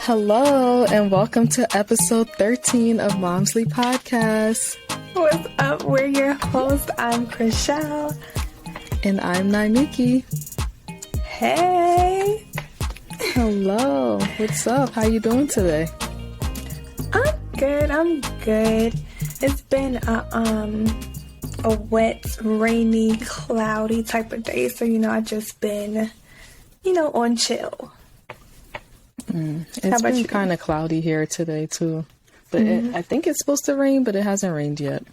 Hello, and welcome to episode 13 of Momsley Podcast. What's up? We're your hosts. I'm Krishel. And I'm Nyamekye. Hey. Hello. What's up? How you doing today? I'm good. It's been a wet, rainy, cloudy type of day. So, I just been, on chill. It's been kind of cloudy here today, too. But I think it's supposed to rain, but it hasn't rained yet.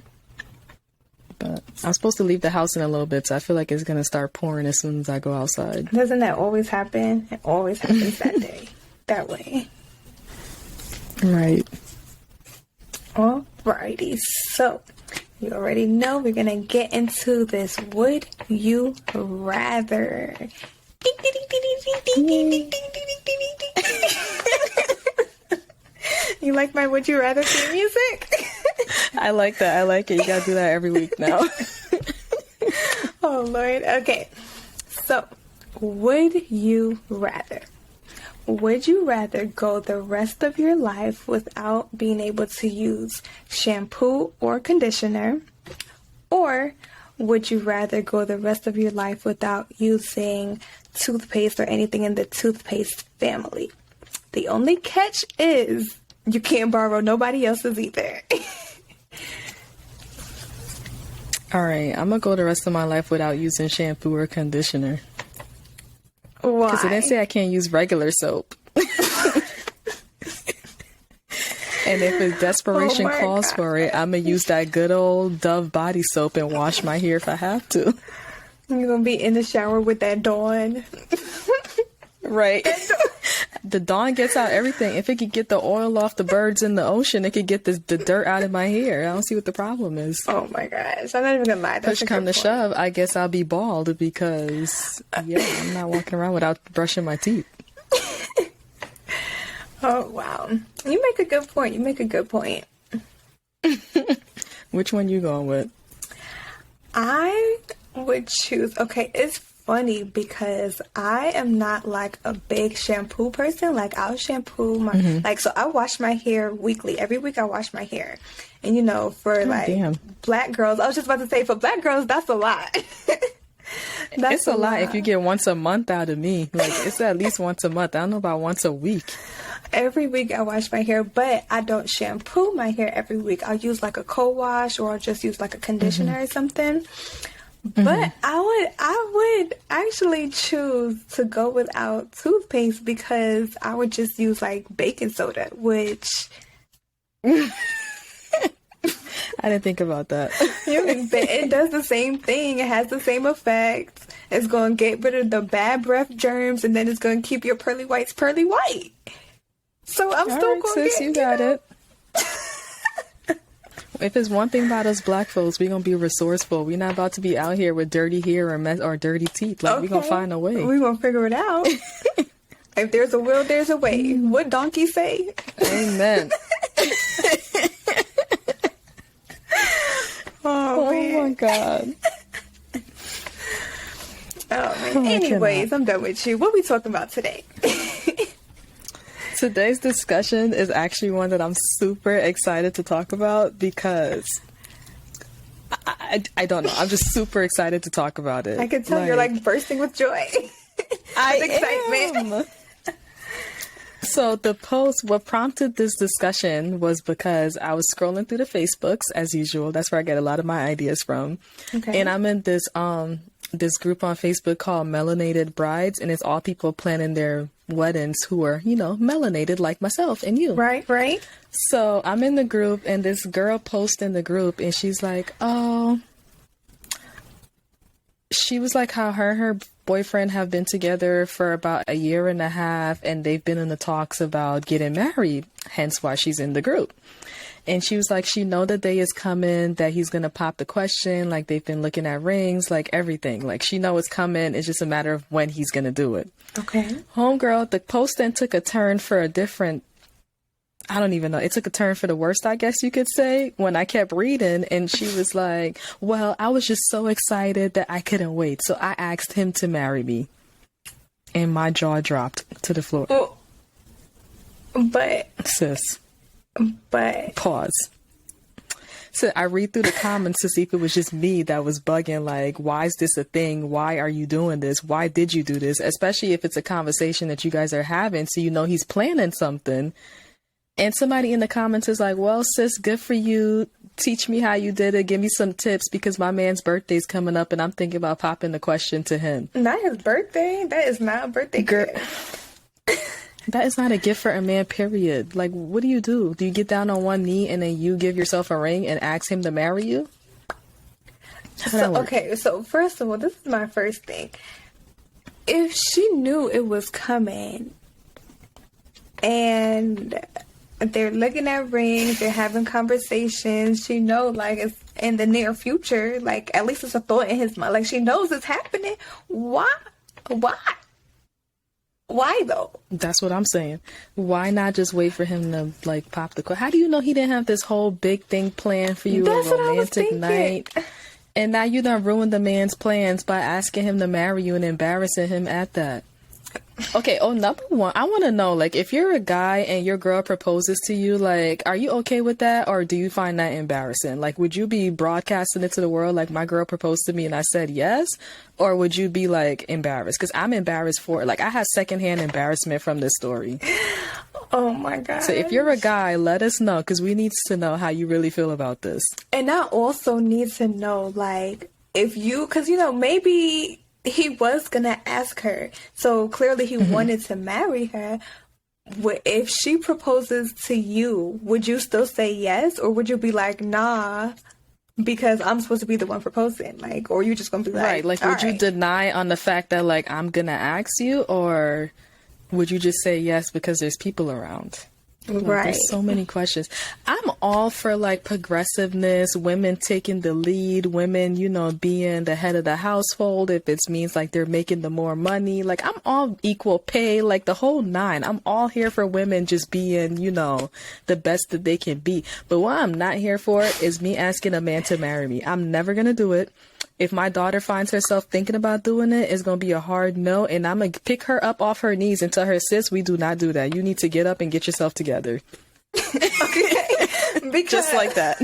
But I'm supposed to leave the house in a little bit, so I feel like it's going to start pouring as soon as I go outside. Doesn't that always happen? It always happens that day. That way. Right. Alrighty. So, you already know we're going to get into this Would You Rather. You like my Would You Rather theme music? I like that. I like it. You gotta do that every week now. Oh, Lord. Okay. So, would you rather? Would you rather go the rest of your life without being able to use shampoo or conditioner? Or would you rather go the rest of your life without using toothpaste or anything in the toothpaste family? The only catch is you can't borrow nobody else's either. All right, I'm gonna go the rest of my life without using shampoo or conditioner. Why? Because it didn't say I can't use regular soap. And if it's desperation calls for it, I'm going to use that good old Dove body soap and wash my hair if I have to. You're going to be in the shower with that Dawn. Right. The Dawn gets out everything. If it could get the oil off the birds in the ocean, it could get the dirt out of my hair. I don't see what the problem is. Oh my gosh. I'm not even going to lie. Push come to shove, I guess I'll be bald because, I'm not walking around without brushing my teeth. Oh, wow. You make a good point. Which one you going with? I would choose... Okay, it's funny because I am not like a big shampoo person. Like, I'll shampoo my... so I wash my hair weekly. Every week I wash my hair. And, for black girls... I was just about to say, for black girls, that's a lot. It's a lot if you get once a month out of me. Like, it's at least once a month. I don't know about once a week. Every week I wash my hair, but I don't shampoo my hair every week. I'll use like a co-wash or I'll just use like a conditioner or something. But I would actually choose to go without toothpaste because I would just use like baking soda, which... I didn't think about that. It does the same thing. It has the same effect. It's going to get rid of the bad breath germs, and then it's going to keep your pearly whites pearly white. So I'm still going to get... You got it. If it's one thing about us black folks, we're going to be resourceful. We're not about to be out here with dirty hair or dirty teeth. Like, we're going to find a way. We're going to figure it out. If there's a will, there's a way. What donkey say? Amen. Oh my God. Oh, man. Anyways, I'm done with you. What are we talking about today? Today's discussion is actually one that I'm super excited to talk about because I don't know. I'm just super excited to talk about it. I can tell you're like bursting with joy. Excitement. So what prompted this discussion was because I was scrolling through the Facebooks as usual. That's where I get a lot of my ideas from. Okay. And I'm in this group on Facebook called Melanated Brides, and it's all people planning their weddings who are, melanated like myself and you. Right. So I'm in the group, and this girl posts in the group, and she's like, she was like how her and her boyfriend have been together for about a year and a half, and they've been in the talks about getting married, hence why she's in the group. And she was like, she know the day is coming that he's going to pop the question. Like, they've been looking at rings, like everything. Like, she know it's coming. It's just a matter of when he's going to do it. Okay. Homegirl, the post then took a turn for a different, I don't even know. It took a turn for the worst, I guess you could say, when I kept reading. And she was like, well, I was just so excited that I couldn't wait. So I asked him to marry me. And my jaw dropped to the floor. Oh. But Sis, but pause. So I read through the comments to see if it was just me that was bugging, like, why is this a thing? Why are you doing this? Why did you do this? Especially if it's a conversation that you guys are having, so you know he's planning something. And somebody in the comments is like, well, sis, good for you. Teach me how you did it. Give me some tips, because my man's birthday's coming up and I'm thinking about popping the question to him. not his birthday. That is not a birthday gift. That is not a gift for a man, period. Like, what do? Do you get down on one knee and then you give yourself a ring and ask him to marry you? So first of all, this is my first thing. If she knew it was coming and they're looking at rings, they're having conversations, she knows, like, it's in the near future, like, at least it's a thought in his mind, like, she knows it's happening. Why though? That's what I'm saying. Why not just wait for him to, like, pop the question? How do you know he didn't have this whole big thing planned for you, That's a romantic night? And now you done ruined the man's plans by asking him to marry you and embarrassing him at that. Okay, number one, I want to know, like, if you're a guy and your girl proposes to you, like, are you okay with that, or do you find that embarrassing? Like, would you be broadcasting it to the world, like, my girl proposed to me and I said yes? Or would you be, like, embarrassed? Because I'm embarrassed for it. Like, I have secondhand embarrassment from this story. Oh my God. So if you're a guy, let us know, because we need to know how you really feel about this. And I also need to know, like, if you, because, you know, maybe he was gonna ask her, so clearly he wanted to marry her. If she proposes to you, would you still say yes, or would you be like, nah, because I'm supposed to be the one proposing, like, or you just gonna be like, right, like, would you deny on the fact that, like, I'm gonna ask you, or would you just say yes because there's people around? Like, right. There's so many questions. I'm all for, like, progressiveness, women taking the lead, women, you know, being the head of the household if it means, like, they're making the more money. Like, I'm all equal pay, like, the whole nine. I'm all here for women just being, you know, the best that they can be. But what I'm not here for is me asking a man to marry me. I'm never gonna do it. If my daughter finds herself thinking about doing it, it's going to be a hard no. And I'm going to pick her up off her knees and tell her, sis, we do not do that. You need to get up and get yourself together. Okay. Because, just like that.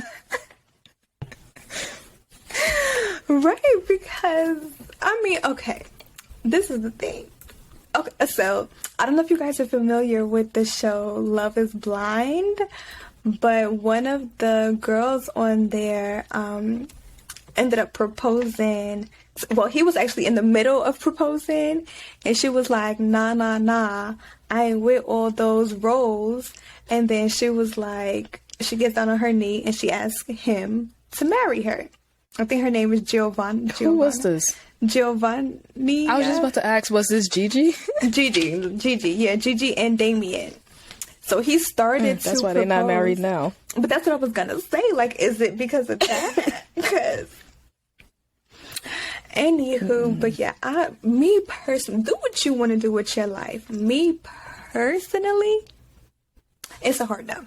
Right. Because, I mean, okay. This is the thing. Okay. So, I don't know if you guys are familiar with the show Love is Blind, but one of the girls on there, ended up proposing. Well, he was actually in the middle of proposing, and she was like, nah, I ain't with all those roles. And then she was like, she gets down on her knee and she asks him to marry her. I think her name is Giovanni. Who was this? Giovanni. I was just about to ask, was this Gigi? Gigi, yeah, Gigi and Damien. So he started That's why propose. they're not married now. But that's what I was gonna say. Like, is it because of that? Because, anywho, but yeah, me personally, do what you want to do with your life. Me personally, it's a hard no.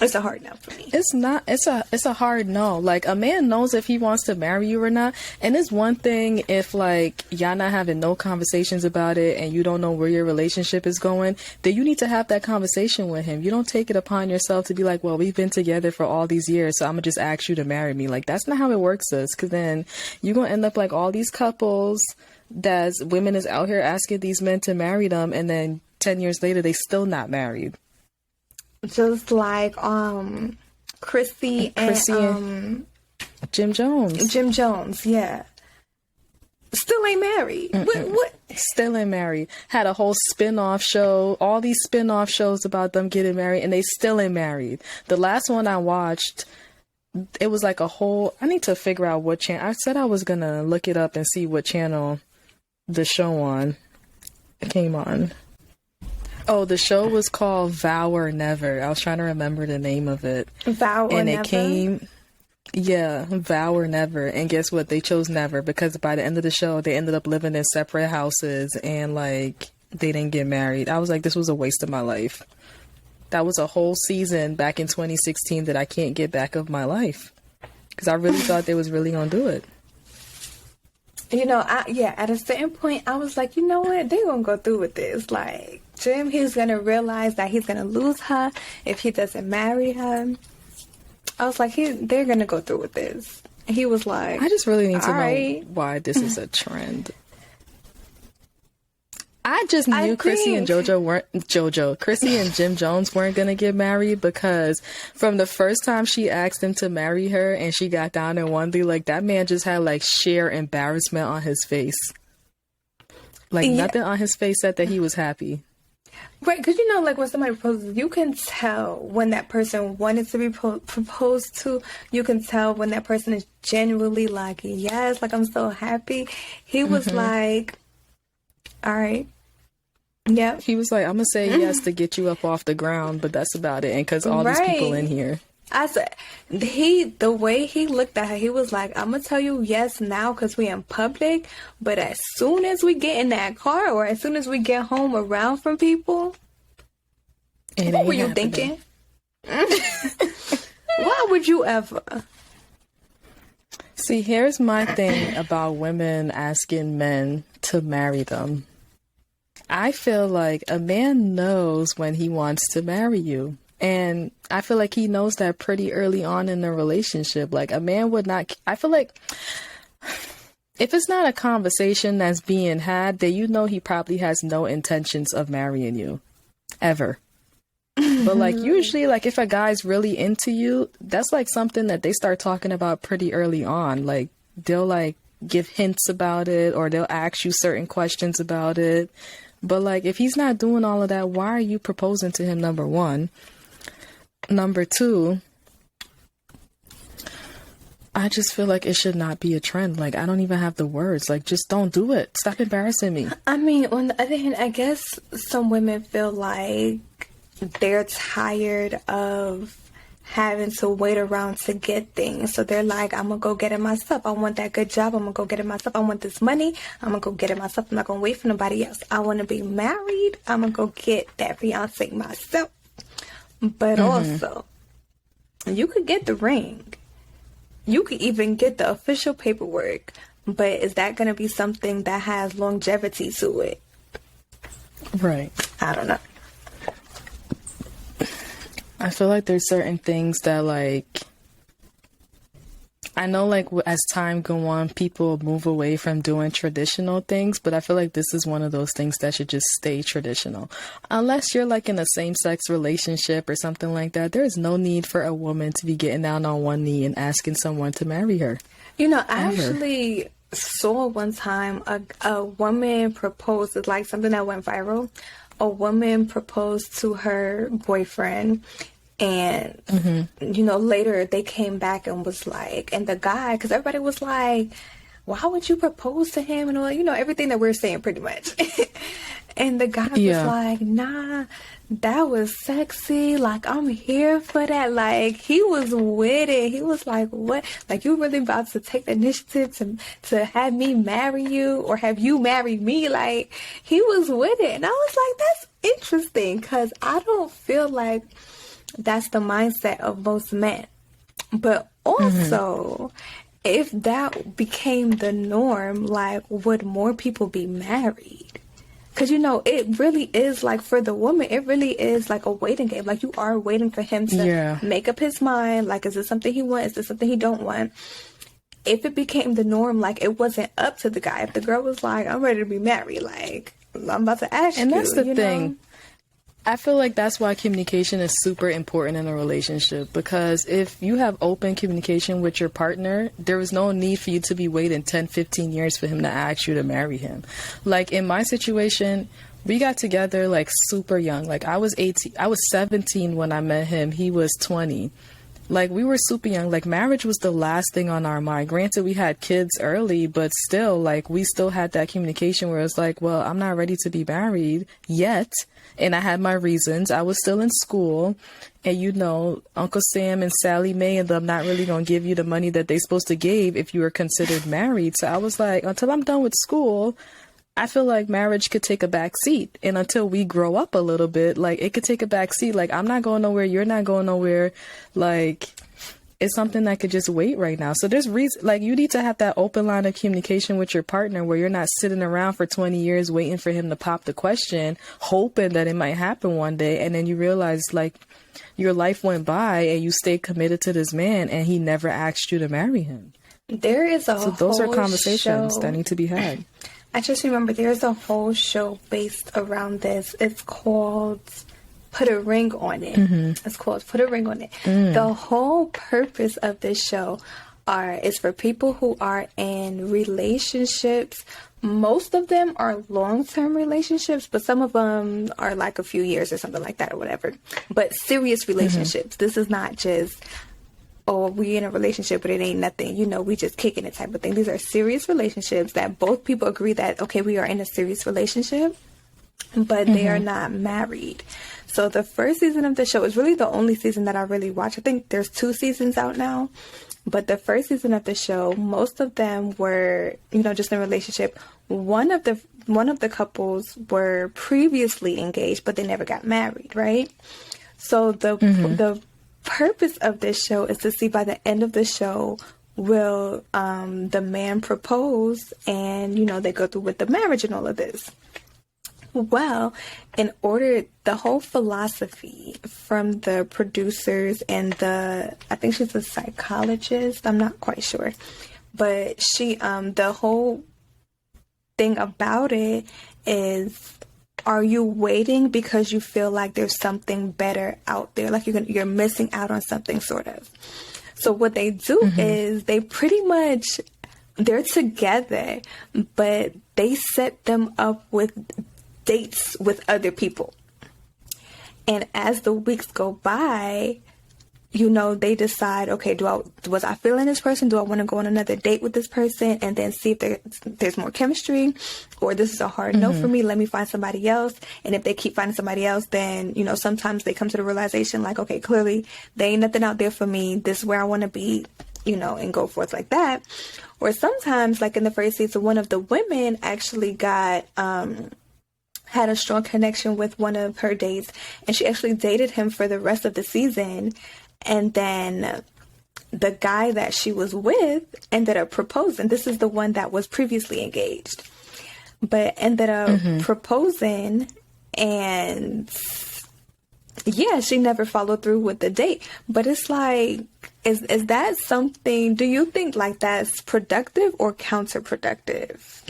It's a hard no for me. It's not. It's a hard no. Like, a man knows if he wants to marry you or not. And it's one thing if, like, y'all not having no conversations about it and you don't know where your relationship is going, then you need to have that conversation with him. You don't take it upon yourself to be like, well, we've been together for all these years, so I'm gonna just ask you to marry me. Like, that's not how it works, sis. Because then you're gonna end up like all these couples that women is out here asking these men to marry them, and then 10 years later they still not married. Just like Chrissy and Jim Jones. Jim Jones, yeah. Still ain't married. What? Still ain't married. Had a whole spin-off show, all these spin-off shows about them getting married, and they still ain't married. The last one I watched, it was like a whole, I need to figure out what channel. I said I was gonna look it up and see what channel the show on came on. Oh, the show was called Vow or Never. I was trying to remember the name of it. Vow or Never? And it came, yeah, Vow or Never. And guess what? They chose never, because by the end of the show, they ended up living in separate houses and, like, they didn't get married. I was like, this was a waste of my life. That was a whole season back in 2016 that I can't get back of my life. Because I really thought they was really going to do it. At a certain point, I was like, you know what? They're going to go through with this. Like, Jim, he's going to realize that he's going to lose her if he doesn't marry her. I was like, they're going to go through with this. And he was like, I just really need to right. know why this is a trend. I just knew Chrissy and Chrissy and Jim Jones weren't going to get married, because from the first time she asked him to marry her and she got down in one thing, like, that man just had like sheer embarrassment on his face. Like, nothing on his face said that he was happy. Right, because like when somebody proposes, you can tell when that person wanted to be proposed to. You can tell when that person is genuinely like, yes, like, I'm so happy. He was like, all right. Yeah. He was like, I'm going to say yes to get you up off the ground, but that's about it. And because all these people in here. I said, the way he looked at her, he was like, I'm going to tell you yes now because we in public, but as soon as we get in that car or as soon as we get home around from people, what were you thinking? Why would you ever? See, here's my thing about women asking men to marry them. I feel like a man knows when he wants to marry you. And I feel like he knows that pretty early on in the relationship. Like, a man would not, I feel like if it's not a conversation that's being had, then he probably has no intentions of marrying you. Ever. But like, usually, like, if a guy's really into you, that's like something that they start talking about pretty early on. Like, they'll like give hints about it, or they'll ask you certain questions about it. But like, if he's not doing all of that, why are you proposing to him? Number one. Number two, I just feel like it should not be a trend. Like, I don't even have the words. Like, just don't do it. Stop embarrassing me. I mean, on the other hand, I guess some women feel like they're tired of having to wait around to get things. So they're like, I'm going to go get it myself. I want that good job. I'm going to go get it myself. I want this money. I'm going to go get it myself. I'm not going to wait for nobody else. I want to be married. I'm going to go get that fiance myself. But also, you could get the ring. You could even get the official paperwork. But is that going to be something that has longevity to it? Right. I don't know. I feel like there's certain things that, like, I know, like, as time go on, people move away from doing traditional things, but I feel like this is one of those things that should just stay traditional. Unless you're like in a same-sex relationship or something like that, there's no need for a woman to be getting down on one knee and asking someone to marry her. I actually saw one time a woman proposed, like something that went viral. A woman proposed to her boyfriend, and later they came back and was like, and the guy, because everybody was like, why would you propose to him, and all, everything that we're saying pretty much. And the guy was like, nah, that was sexy, like, I'm here for that. Like, he was with it. He was like, what, like, you really about to take the initiative to have me marry you, or have you marry me? Like, he was with it. And I was like, that's interesting, because I don't feel like that's the mindset of most men. But also, if that became the norm, like, would more people be married? Because, it really is, like, for the woman, it really is like a waiting game. Like, you are waiting for him to make up his mind. Like, is this something he wants? Is this something he don't want? If it became the norm, like, it wasn't up to the guy. If the girl was like, I'm ready to be married, like, I'm about to ask you. And that's the thing. I feel like that's why communication is super important in a relationship, because if you have open communication with your partner, there is no need for you to be waiting 10, 15 years for him to ask you to marry him. Like, in my situation, we got together like super young. Like, I was 17 when I met him. He was 20. Like, we were super young. Like, marriage was the last thing on our mind. Granted, we had kids early, but still, like, we still had that communication where it's like, well, I'm not ready to be married yet. And I had my reasons. I was still in school. And, Uncle Sam and Sally Mae and them not really going to give you the money that they supposed to give if you were considered married. So I was like, until I'm done with school, I feel like marriage could take a back seat. And until we grow up a little bit, like, it could take a back seat. Like, I'm not going nowhere. You're not going nowhere. Like, it's something that could just wait right now. So there's reason, like, you need to have that open line of communication with your partner where you're not sitting around for 20 years waiting for him to pop the question, hoping that it might happen one day. And then you realize, like, your life went by and you stayed committed to this man and he never asked you to marry him. There is a So those are whole conversations show that need to be had. I just remember there's a whole show based around this. It's called Put a Ring on It. It's called Put a Ring on It. The whole purpose of this show is for people who are in relationships. Most of them are long-term relationships, but some of them are like a few years or something like that or whatever. But serious relationships. This is not just, oh, we in a relationship, but it ain't nothing, you know, we just kicking it type of thing. These are serious relationships that both people agree that, okay, we are in a serious relationship, but they are not married. So the first season of the show is really the only season that I really watch. I think there's 2 seasons out now, but the first season of the show, most of them were, you know, just in a relationship. One of the couples were previously engaged, but they never got married, right? So the purpose of this show is to see by the end of the show, will the man propose, and, you know, they go through with the marriage and all of this. Well, the whole philosophy from the producers and I think she's a psychologist, I'm not quite sure, but she, the whole thing about it is, are you waiting because you feel like there's something better out there? Like you're missing out on something, sort of. So what they do is they pretty much, they're together, but they set them up with dates with other people. And as the weeks go by, you know, they decide, okay, was I feeling this person? Do I want to go on another date with this person and then see if there's more chemistry, or this is a hard no for me, let me find somebody else. And if they keep finding somebody else, then, you know, sometimes they come to the realization like, okay, clearly there ain't nothing out there for me. This is where I want to be, you know, and go forth like that. Or sometimes, like in the first season, one of the women actually had a strong connection with one of her dates, and she actually dated him for the rest of the season. And then the guy that she was with ended up proposing. This is the one that was previously engaged, but ended up proposing, and yeah, she never followed through with the date. But it's like, is that something, do you think like that's productive or counterproductive?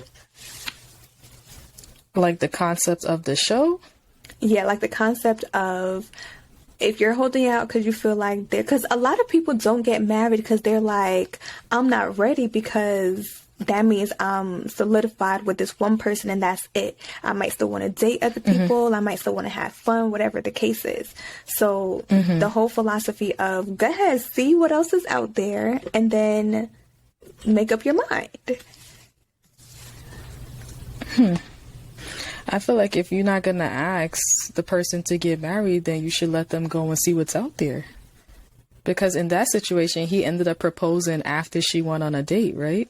Like the concept of the show? Yeah, like the concept of, if you're holding out because you feel like because a lot of people don't get married because they're like, I'm not ready because that means I'm solidified with this one person and that's it. I might still want to date other people. I might still want to have fun, whatever the case is. So the whole philosophy of, go ahead, see what else is out there and then make up your mind. I feel like if you're not going to ask the person to get married, then you should let them go and see what's out there. Because in that situation, he ended up proposing after she went on a date, right?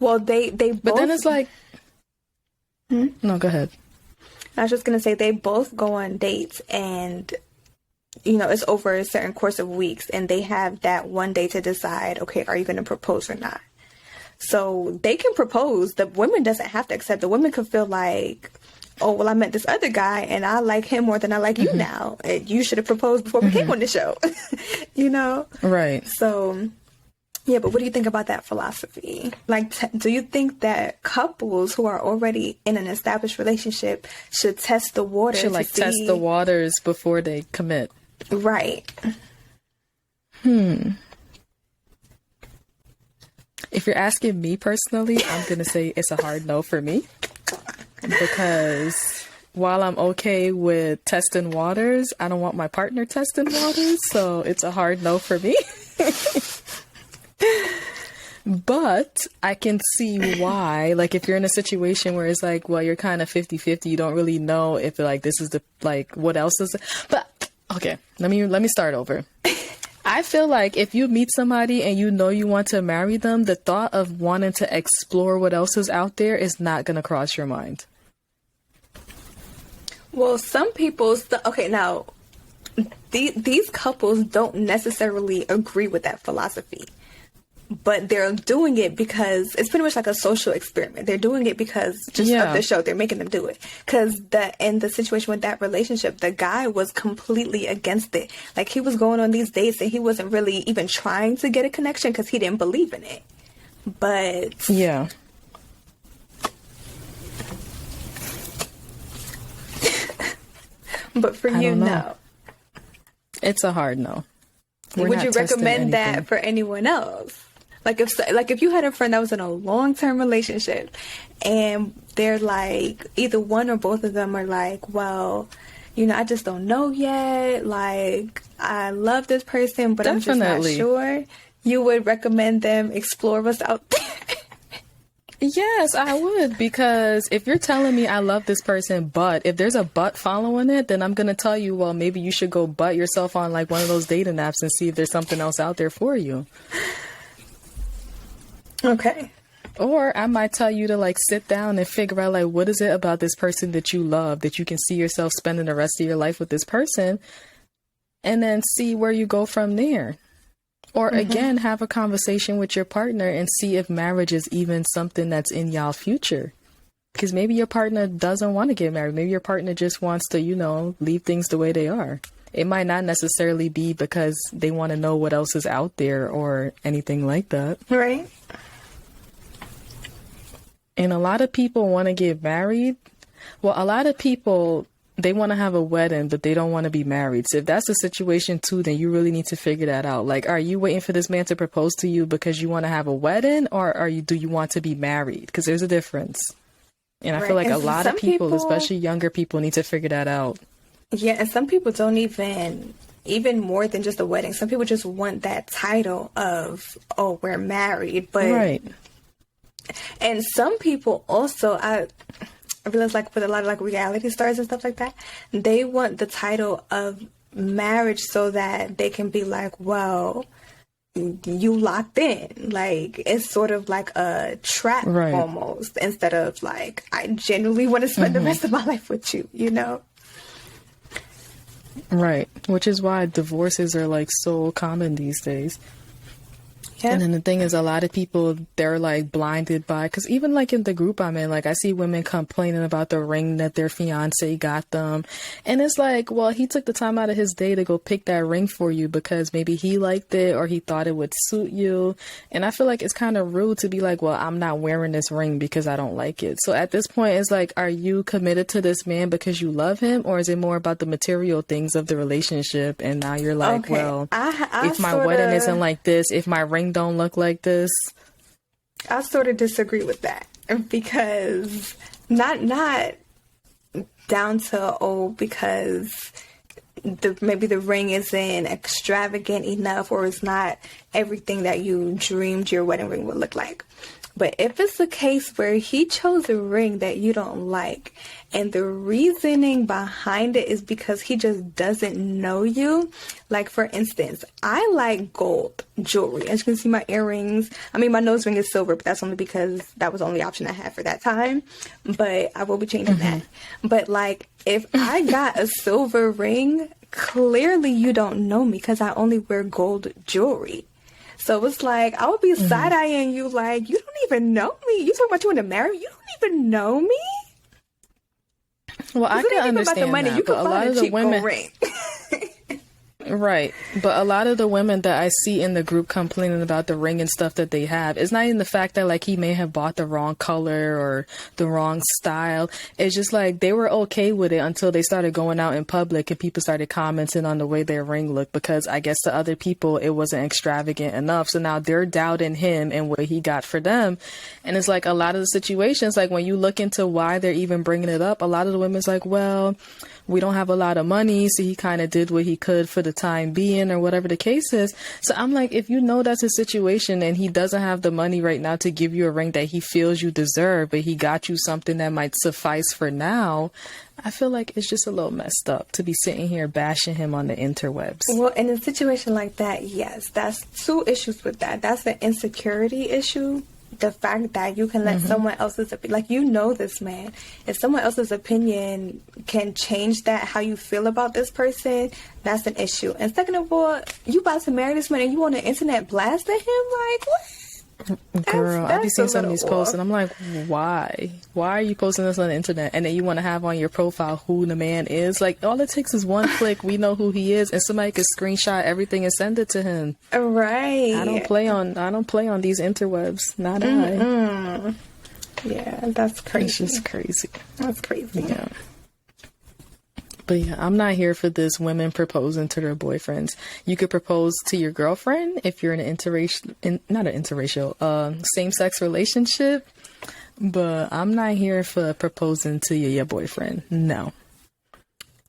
Well, they both... But then it's like... No, go ahead. I was just going to say, they both go on dates and, you know, it's over a certain course of weeks and they have that one day to decide, okay, are you going to propose or not? So they can propose. The woman doesn't have to accept. The woman could feel like, oh, well, I met this other guy and I like him more than I like you now. And you should have proposed before we came on the show, you know? Right. So, yeah, but what do you think about that philosophy? Like, do you think that couples who are already in an established relationship should test the waters? Should, like, test the waters before they commit. Right. If you're asking me personally, I'm going to say it's a hard no for me. Because while I'm okay with testing waters, I don't want my partner testing waters. So it's a hard no for me. But I can see why, like, if you're in a situation where it's like, well, you're kind of 50-50, you don't really know if, like, this is the, like, what else is it? But, okay, let me start over. I feel like if you meet somebody and you know you want to marry them, the thought of wanting to explore what else is out there is not going to cross your mind. Well, some people, okay, now, these couples don't necessarily agree with that philosophy, but they're doing it because it's pretty much like a social experiment. They're doing it because just of the show. They're making them do it. Because in the situation with that relationship, the guy was completely against it. Like, he was going on these dates and he wasn't really even trying to get a connection because he didn't believe in it. But yeah. But for you, no. It's a hard no. Would you recommend that for anyone else? Like if you had a friend that was in a long-term relationship and they're like, either one or both of them are like, well, I just don't know yet. Like, I love this person, but I'm just not sure. You would recommend them explore what's out there? Yes, I would, because if you're telling me I love this person, but if there's a but following it, then I'm going to tell you, well, maybe you should go butt yourself on like one of those dating apps and see if there's something else out there for you. Okay. Or I might tell you to like sit down and figure out like, what is it about this person that you love that you can see yourself spending the rest of your life with this person, and then see where you go from there. Or again, have a conversation with your partner and see if marriage is even something that's in y'all future. Because maybe your partner doesn't want to get married. Maybe your partner just wants to, leave things the way they are. It might not necessarily be because they want to know what else is out there or anything like that. Right. And a lot of people want to get married. Well, a lot of people, they want to have a wedding, but they don't want to be married. So if that's the situation too, then you really need to figure that out. Like, are you waiting for this man to propose to you because you want to have a wedding, or do you want to be married? Because there's a difference. And I feel like a lot of people, especially younger people, need to figure that out. Yeah, and some people don't even more than just a wedding. Some people just want that title of, oh, we're married. But right. And some people also, I realize, like, with a lot of like reality stars and stuff like that, they want the title of marriage so that they can be like, well, you locked in. Like, it's sort of like a trap almost, instead of like, I genuinely want to spend the rest of my life with you, Right. Which is why divorces are like so common these days. Yeah. And then the thing is, a lot of people, they're like blinded by, because even like in the group I'm in, like I see women complaining about the ring that their fiance got them. And it's like, well, he took the time out of his day to go pick that ring for you because maybe he liked it or he thought it would suit you. And I feel like it's kind of rude to be like, well, I'm not wearing this ring because I don't like it. So at this point, it's like, are you committed to this man because you love him, or is it more about the material things of the relationship? And now you're like, well, if my wedding isn't like this, if my ring don't look like this. I sort of disagree with that, because not down to because maybe the ring isn't extravagant enough, or it's not everything that you dreamed your wedding ring would look like. But if it's a case where he chose a ring that you don't like, and the reasoning behind it is because he just doesn't know you. Like, for instance, I like gold jewelry. As you can see, my earrings, my nose ring is silver, but that's only because that was the only option I had for that time. But I will be changing that. But like, if I got a silver ring, clearly you don't know me because I only wear gold jewelry. So it's like, I would be side-eyeing you like, you don't even know me. You talking about you want to marry me? You don't even know me? Well, I can understand about the money. That, you can but a lot of the women, ring. right? But a lot of the women that I see in the group complaining about the ring and stuff that they have, it's not even the fact that like he may have bought the wrong color or the wrong style. It's just like they were okay with it until they started going out in public and people started commenting on the way their ring looked, because I guess to other people it wasn't extravagant enough. So now they're doubting him and what he got for them. And it's like a lot of the situations, like when you look into why they're even bringing it up, a lot of the women's like, well, we don't have a lot of money, so he kind of did what he could for the time being, or whatever the case is. So I'm like, if you know that's a situation and he doesn't have the money right now to give you a ring that he feels you deserve, but he got you something that might suffice for now, I feel like it's just a little messed up to be sitting here bashing him on the interwebs. Well, in a situation like that, yes, that's two issues with that. That's an insecurity issue the fact that you can let someone else's like, you know, this man, if someone else's opinion can change that, how you feel about this person, that's an issue. And second of all, you about to marry this man and you on the internet blasting him, like, what? Girl, I be seeing some of these posts and I'm like, why are you posting this on the internet? And then you want to have on your profile who the man is. Like, all it takes is one click, we know who he is, and somebody can screenshot everything and send it to him. Right. I don't play on these interwebs. Not I. Yeah, that's crazy. It's just crazy. That's crazy. Yeah. But yeah, I'm not here for this women proposing to their boyfriends. You could propose to your girlfriend if you're in an same-sex relationship. But I'm not here for proposing to your boyfriend. No.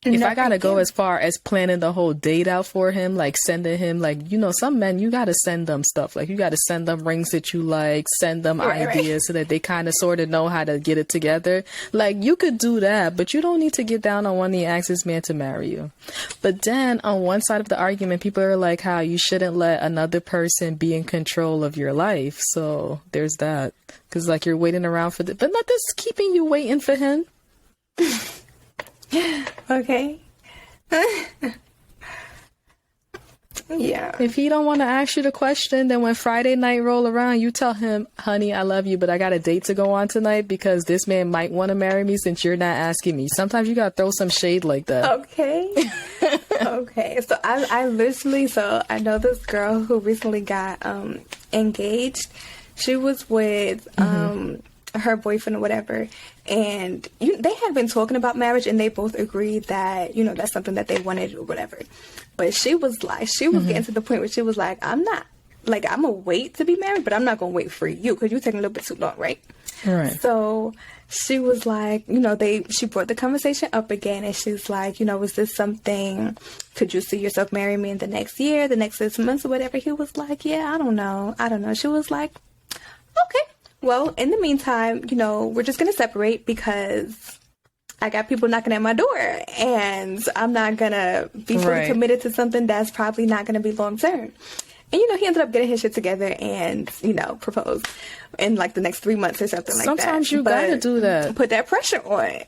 If I gotta go as far as planning the whole date out for him, like sending him, like, you know, some men, you gotta send them stuff. Like, you gotta send them rings that you like, send them ideas so that they kind of sort of know how to get it together. Like, you could do that, but you don't need to get down on one knee and ask this man to marry you. But then on one side of the argument, people are like how you shouldn't let another person be in control of your life. So there's that. Because, like, you're waiting around for but nothing's keeping you waiting for him. Okay. Yeah. If he don't want to ask you the question, then when Friday night roll around, you tell him, honey, I love you, but I got a date to go on tonight because this man might want to marry me since you're not asking me. Sometimes you got to throw some shade like that. Okay. Okay. So I know this girl who recently got engaged. She was with her boyfriend or whatever, and they had been talking about marriage, and they both agreed that, you know, that's something that they wanted or whatever. But she was getting to the point where she was like, I'm gonna wait to be married, but I'm not gonna wait for you because you're taking a little bit too long, right? So she was like, you know, she brought the conversation up again, and she's like, you know, is this something, could you see yourself marrying me in the next year, the next 6 months or whatever? He was like, yeah, I don't know. She was like, okay. Well, in the meantime, you know, we're just going to separate because I got people knocking at my door and I'm not going to be fully committed to something that's probably not going to be long term. And, you know, he ended up getting his shit together and, you know, proposed in like the next 3 months or something like that. Sometimes you got to do that. Put that pressure on.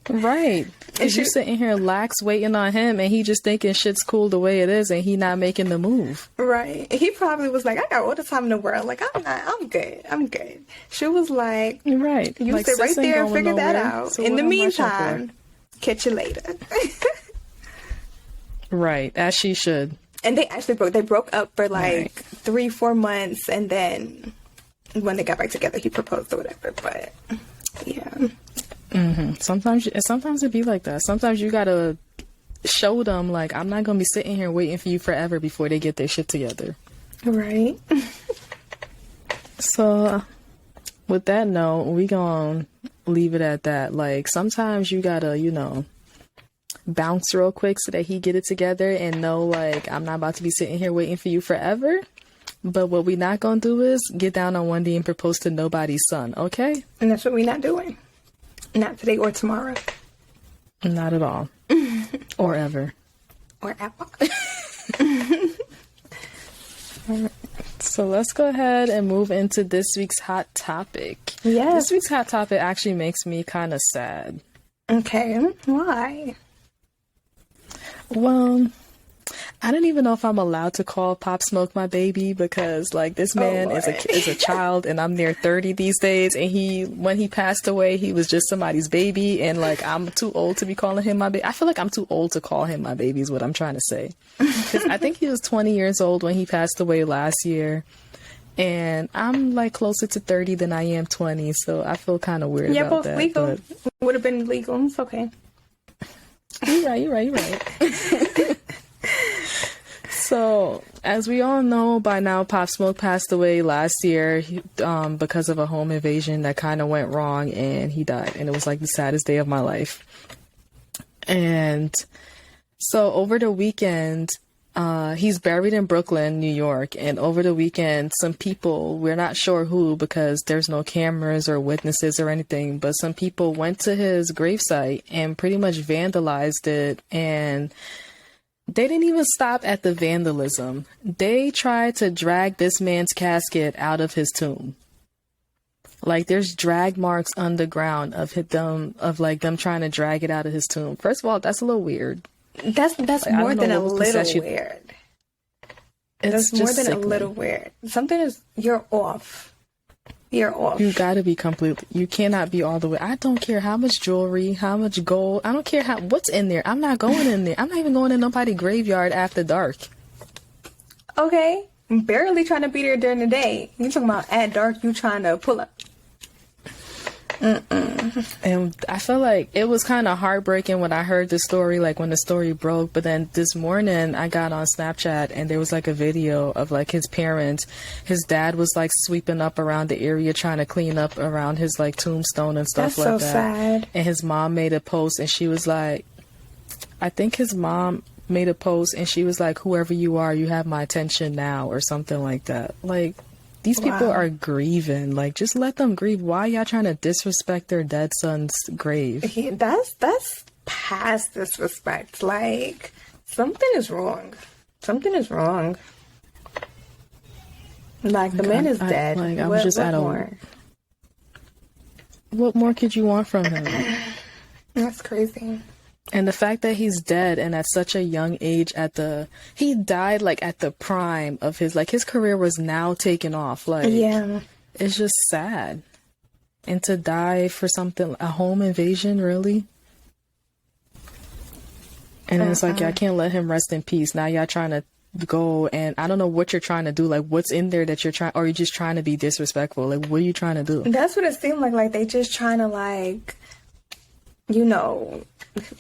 Right. Because you're sitting here lax waiting on him and he just thinking shit's cool the way it is and he not making the move. Right. He probably was like, I got all the time in the world. Like, I'm good. She was like, right. You like, sit right there and figure that out. So in the meantime, catch you later. Right. As she should. And they actually broke up for like 3-4 months, and then when they got back together, he proposed or whatever. But yeah. Sometimes it be like that. Sometimes you gotta show them, like, I'm not gonna be sitting here waiting for you forever before they get their shit together. Right. So with that note, we gonna leave it at that. Like, sometimes you gotta, you know, bounce real quick so that he get it together and know, like, I'm not about to be sitting here waiting for you forever. But what we not gonna do is get down on one knee and propose to nobody's son, okay? And that's what we not doing. Not today or tomorrow. Not at all. Or ever. Or ever. All right. So let's go ahead and move into this week's hot topic. Yes. This week's hot topic actually makes me kind of sad. Okay. Why? Well, I don't even know if I'm allowed to call Pop Smoke my baby because, like, this man is a child and I'm near 30 these days, and when he passed away, he was just somebody's baby, and, like, I'm too old to be calling him my baby. I feel like I'm too old to call him my baby is what I'm trying to say. Because I think he was 20 years old when he passed away last year, and I'm, like, closer to 30 than I am 20, so I feel kind of weird about that. Yeah, both legal. Would have been legal. It's okay. You're right. So, as we all know by now, Pop Smoke passed away last year because of a home invasion that kind of went wrong, and he died. And it was like the saddest day of my life. And so over the weekend, he's buried in Brooklyn, New York. And over the weekend, some people, we're not sure who because there's no cameras or witnesses or anything, but some people went to his gravesite and pretty much vandalized it and They didn't even stop at the vandalism. They tried to drag this man's casket out of his tomb. Like, there's drag marks underground of them trying to drag it out of his tomb. First of all, that's a little weird. That's like, more than a little weird. That's more than a little weird. Something is, you're off. You're off. You gotta be completely, you cannot be all the way. I don't care how much jewelry, how much gold. I don't care what's in there. I'm not going in there. I'm not even going in nobody's graveyard after dark. Okay. I'm barely trying to be there during the day. You talking about at dark, you trying to pull up. And I felt like it was kind of heartbreaking when I heard the story, like when the story broke. But then this morning I got on Snapchat and there was like a video of like his parents. His dad was like sweeping up around the area trying to clean up around his like tombstone and stuff. That's like so that. Sad. And his mom made a post and she was like, I think his mom made a post and she was like, whoever you are, you have my attention now, or something like that. Like, these people are grieving. Like, just let them grieve. Why y'all trying to disrespect their dead son's grave? That's past disrespect. Like, something is wrong. Something is wrong. Like, the man is dead. Like, I was just at a... What more could you want from him? That's crazy. And the fact that he's dead and at such a young age he died like at the prime of his career was now taking off. Like, yeah, it's just sad. And to die for something, a home invasion, really? And it's like, I can't let him rest in peace. Now y'all trying to go, and I don't know what you're trying to do. Like, what's in there that you're trying, or you're just trying to be disrespectful? Like, what are you trying to do? That's what it seemed like. Like, they just trying to, like, you know,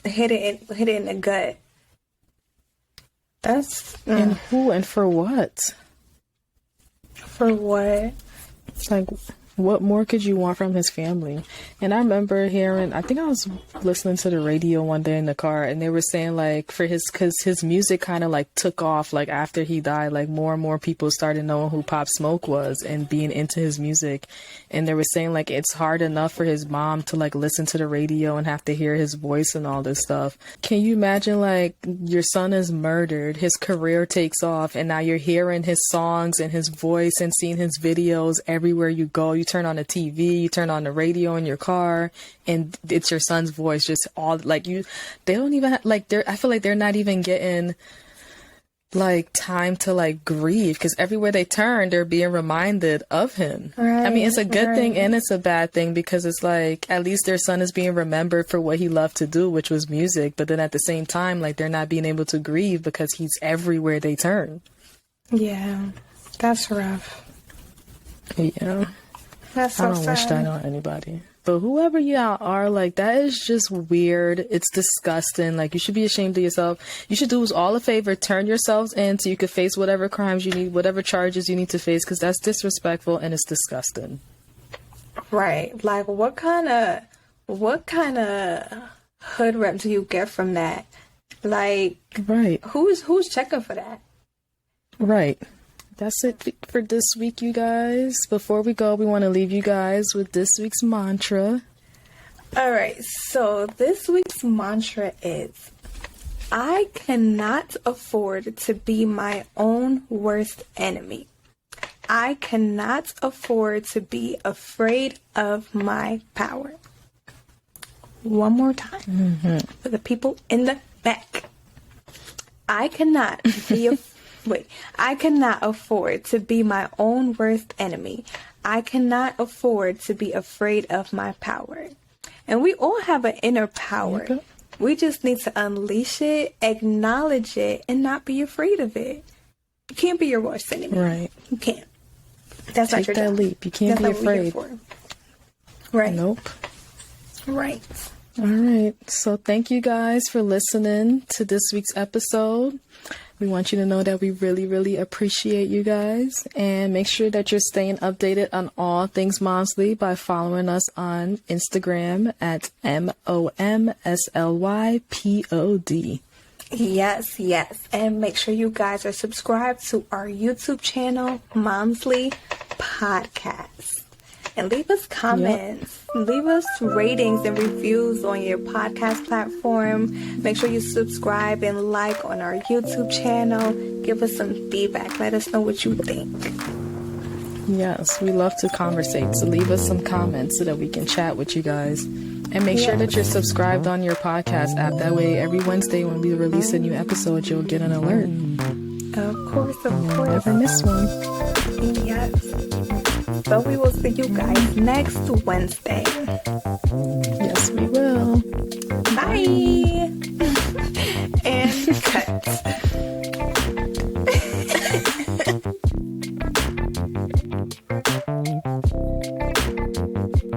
hit it in the gut. That's and who and for what? For what? It's like, what more could you want from his family? And I remember hearing, I think I was listening to the radio one day in the car, and they were saying like because his music kind of like took off, like after he died, like more and more people started knowing who Pop Smoke was and being into his music. And they were saying like it's hard enough for his mom to like listen to the radio and have to hear his voice and all this stuff. Can you imagine like your son is murdered, his career takes off, and now you're hearing his songs and his voice and seeing his videos everywhere you go. You turn on the TV, you turn on the radio in your car, and it's your son's voice. Just all like you, they don't even like. I feel like they're not even getting like time to like grieve, because everywhere they turn, they're being reminded of him. Right, I mean, it's a good thing and it's a bad thing, because it's like at least their son is being remembered for what he loved to do, which was music. But then at the same time, like they're not being able to grieve because he's everywhere they turn. Yeah, that's rough. Yeah. That's so I don't wish that on anybody. But whoever y'all are, like, that is just weird. It's disgusting. Like, you should be ashamed of yourself. You should do us all a favor. Turn yourselves in so you can face whatever crimes you need, whatever charges you need to face, because that's disrespectful and it's disgusting. Right. Like, what kind of hood rep do you get from that? Like, right. Who's checking for that? Right. That's it for this week, you guys. Before we go, we want to leave you guys with this week's mantra. All right. So this week's mantra is, I cannot afford to be my own worst enemy. I cannot afford to be afraid of my power. One more time for the people in the back. I cannot be I cannot afford to be my own worst enemy. I cannot afford to be afraid of my power. And we all have an inner power. We just need to unleash it, acknowledge it, and not be afraid of it. You can't be your worst enemy. Right. You can't. That's Take not your that job. leap. You can't That's be afraid. Right. Nope. Right. All right. So thank you guys for listening to this week's episode. We want you to know that we really, really appreciate you guys, and make sure that you're staying updated on all things Momsly by following us on Instagram at MOMSLYPOD. Yes. And make sure you guys are subscribed to our YouTube channel, Momsly Podcast. And leave us comments. Yep. Leave us ratings and reviews on your podcast platform. Make sure you subscribe and like on our YouTube channel. Give us some feedback. Let us know what you think. Yes, we love to conversate. So leave us some comments so that we can chat with you guys. And make sure that you're subscribed on your podcast app. That way, every Wednesday when we release a new episode, you'll get an alert. Of course. Never miss one. Yes. So we will see you guys next Wednesday. Yes, we will.